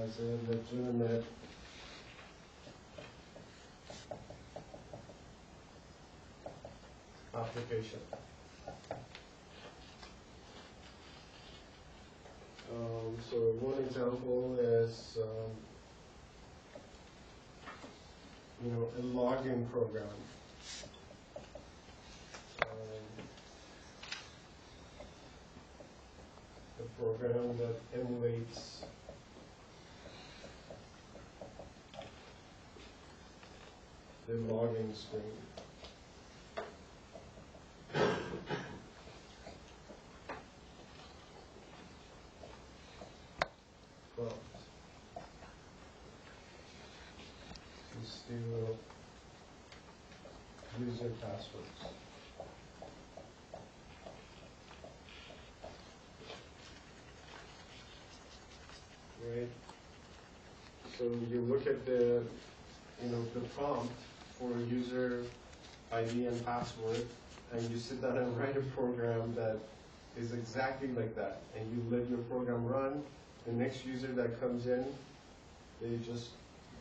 as a legitimate application. So one example is, a logging program. A program that emulates the logging screen. Still user passwords. Right? So you look at the prompt for user ID and password, and you sit down and write a program that is exactly like that. And you let your program run. The next user that comes in, they just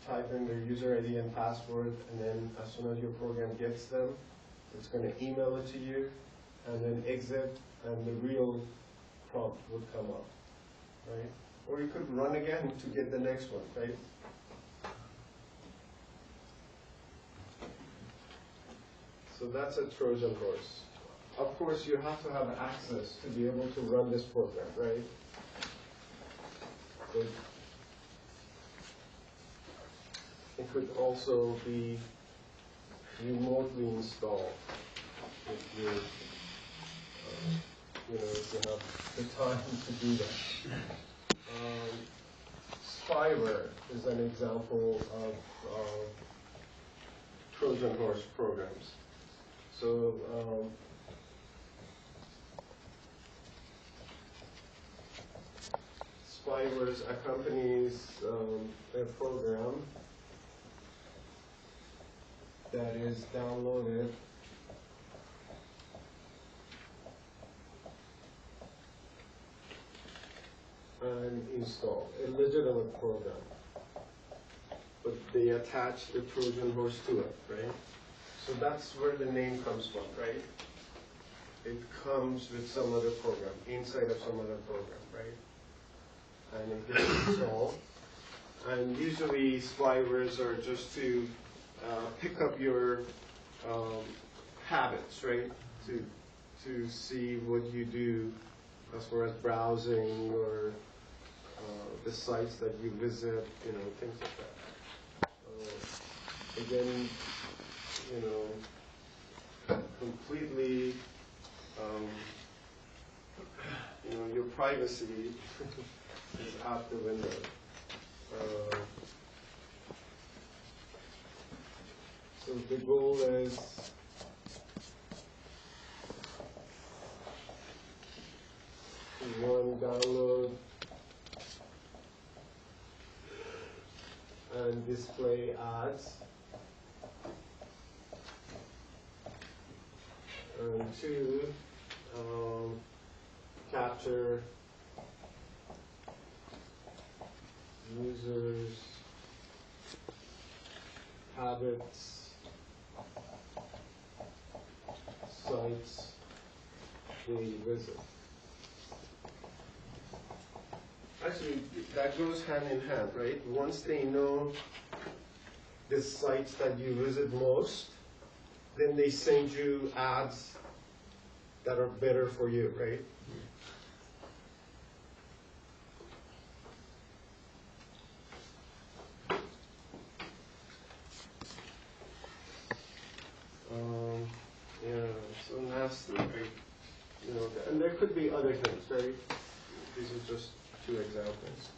type in their user ID and password, and then as soon as your program gets them, it's going to email it to you, and then exit, and the real prompt would come up, right? Or you could run again to get the next one, right? So that's a Trojan horse. Of course, you have to have access to be able to run this program, right? So it could also be remotely installed if you, if you have the time to do that. Spyware is an example of Trojan horse programs. So spyware accompanies a program that is downloaded and installed, a legitimate program. But they attach the Trojan horse to it, right? So that's where the name comes from, right? It comes with some other program, inside of some other program, right? And it gets installed. And usually spywares are just to pick up your habits, right? To see what you do as far as browsing or the sites that you visit, things like that. Again, completely, your privacy is out the window. So the goal is one, download and display ads, and two, capture users' habits, sites they visit. Actually, that goes hand in hand, right? Once they know the sites that you visit most, then they send you ads that are better for you, right? So nasty, right? And there could be other things, right? These are just two examples.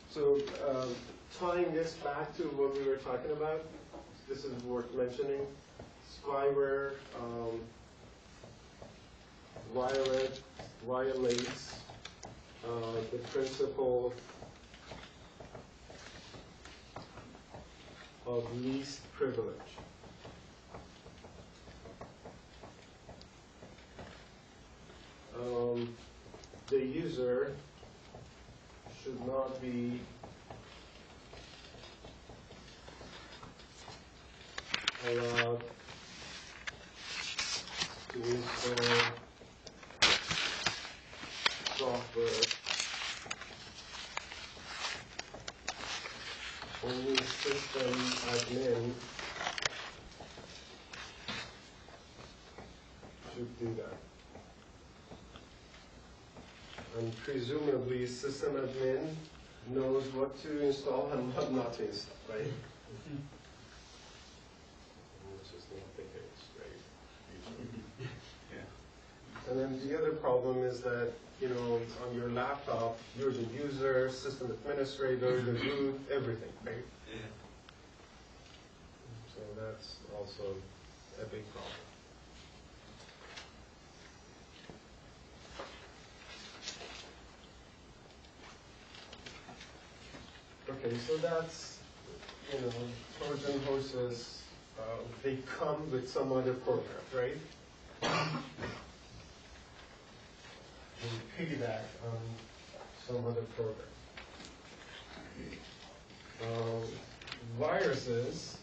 So tying this back to what we were talking about, this is worth mentioning. Spyware violates the principle of least privilege. the user should not be allowed to install software. Only system admin should do that. And presumably system admin knows what to install and what not to install, right? Which is not the case, right? Usually. Yeah. And then the other problem is that, you know, on your laptop, you're the user, system administrator, the root, everything, right? Yeah. So that's also a big problem. Okay, so that's, you know, Trojan horses, they come with some other program, right? They piggyback on some other program. Viruses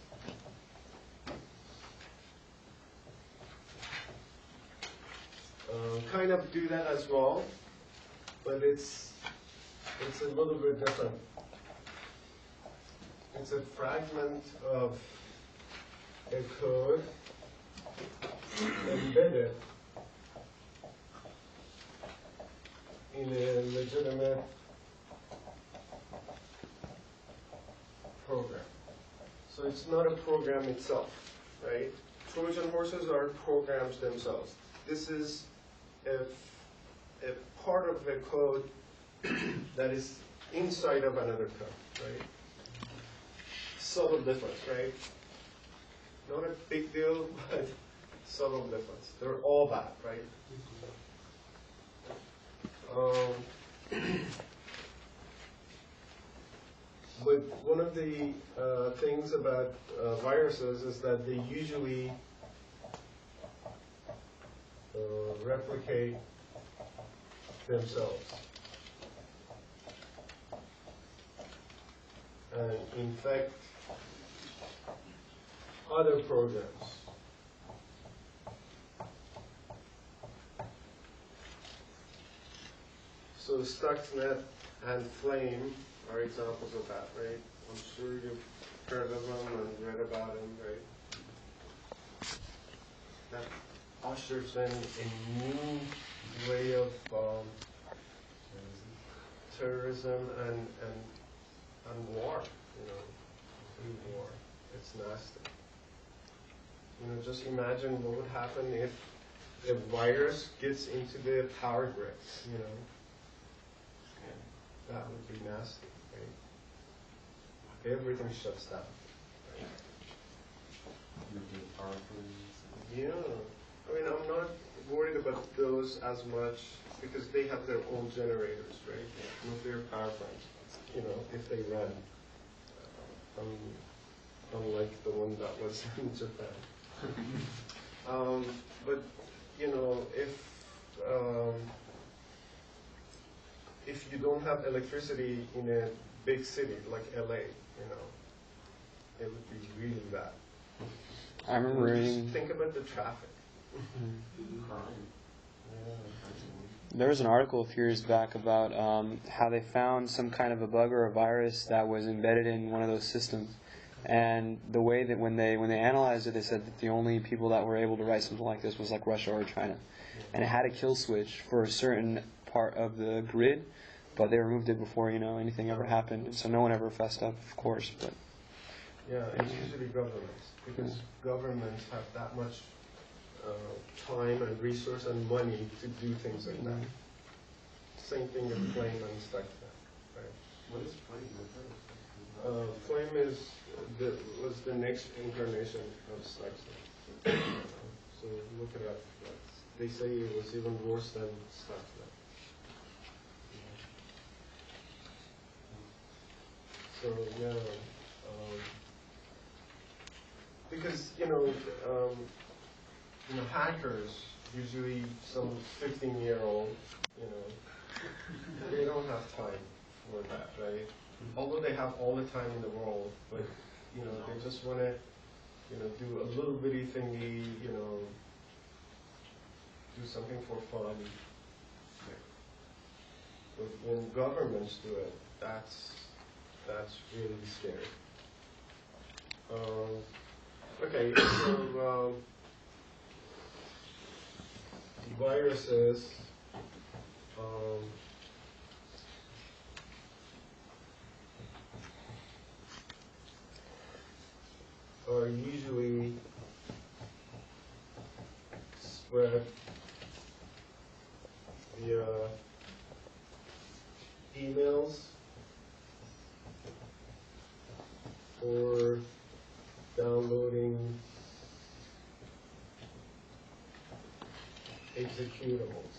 kind of do that as well, but it's a little bit different. It's a fragment of a code embedded in a legitimate program. So it's not a program itself, right? Trojan horses are programs themselves. This is a part of the code that is inside of another code, right? Subtle difference, right? Not a big deal, but subtle difference. They're all that, right? But one of the things about viruses is that they usually replicate themselves and infect other programs. So Stuxnet and Flame are examples of that, right? I'm sure you've heard of them and read about them, right? That ushers in a new way of terrorism and war, you know, war. It's nasty. You know, just imagine what would happen if a virus gets into the power grid, you know. That would be nasty, right? Everything shuts down. Right? Yeah. I mean, I'm not worried about those as much because they have their own generators, right? Nuclear power plants, you know, if they run. Unlike the one that was in Japan. But, you know, if you don't have electricity in a big city like LA, you know, it would be really bad. I remember reading. Just think about the traffic. There was an article a few years back about how they found some kind of a bug or a virus that was embedded in one of those systems. And the way that when they analyzed it, they said that the only people that were able to write something like this was like Russia or China. And it had a kill switch for a certain part of the grid, but they removed it before, you know, anything ever happened. And so no one ever fessed up, of course. But yeah, it's usually governments, because governments have that much time and resource and money to do things like that. Same thing with Flame and Stuxnet, right? What is Flame? Flame was the next incarnation of Stuxnet. So look it up. They say it was even worse than Stuxnet. So yeah, because you know, hackers usually some 15-year-old, you know, for that, right? Although they have all the time in the world, but you know, they just want to, you know, do a little bitty thingy, you know, do something for fun. But when governments do it, that's really scary. Okay, so viruses. Are usually spread via emails or downloading executables,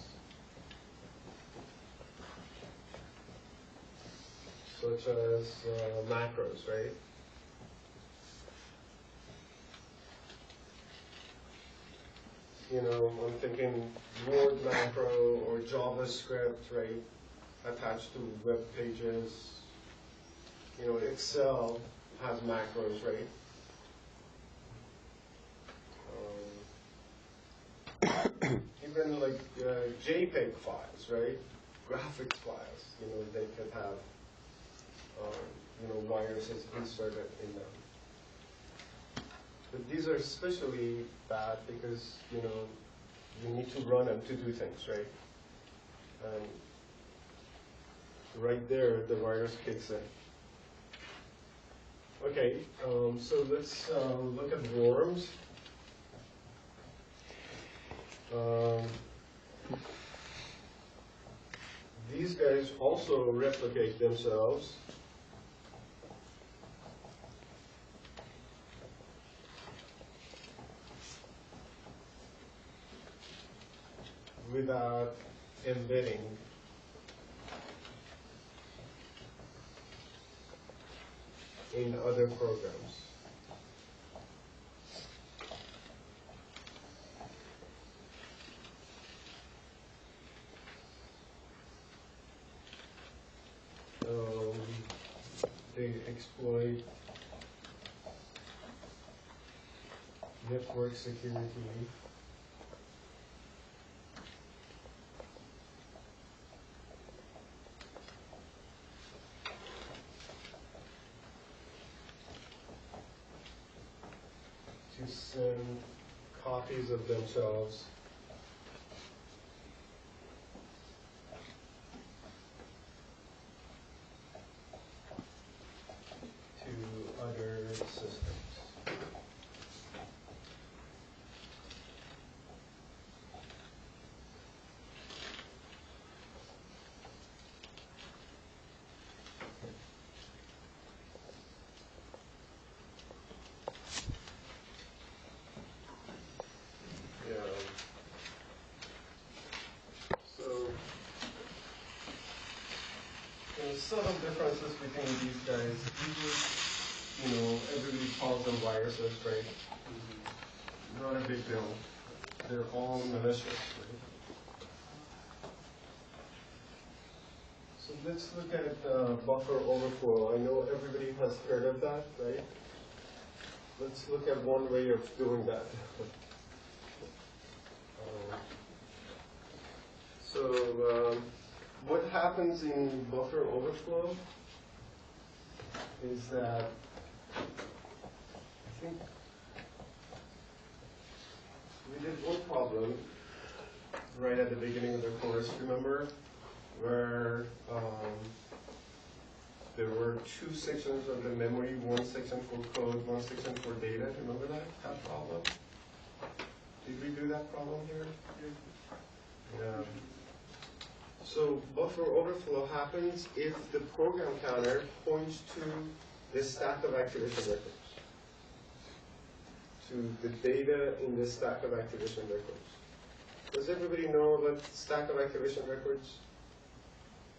such as macros, right? You know, I'm thinking Word macro or JavaScript, right, attached to web pages. You know, Excel has macros, right? Even like JPEG files, right? Graphics files, you know, they could have, you know, viruses inserted in them. But these are especially bad because, you know, you need to run them to do things, right? And right there, the virus kicks in. Okay, so let's look at worms. These guys also replicate themselves. Without embedding in other programs. They exploit network security to send copies of themselves to other systems. There's subtle differences between these guys. Usually, you know, everybody calls them viruses, right? Not a big deal. They're all malicious, right? So let's look at buffer overflow. I know everybody has heard of that, right? Let's look at one way of doing that. What happens in buffer overflow is that I think we did one problem right at the beginning of the course, remember, where there were two sections of the memory, one section for code, one section for data. Remember that problem? Did we do that problem here? Yeah. So buffer overflow happens if the program counter points to the stack of activation records, to the data in the stack of activation records. Does everybody know about the stack of activation records?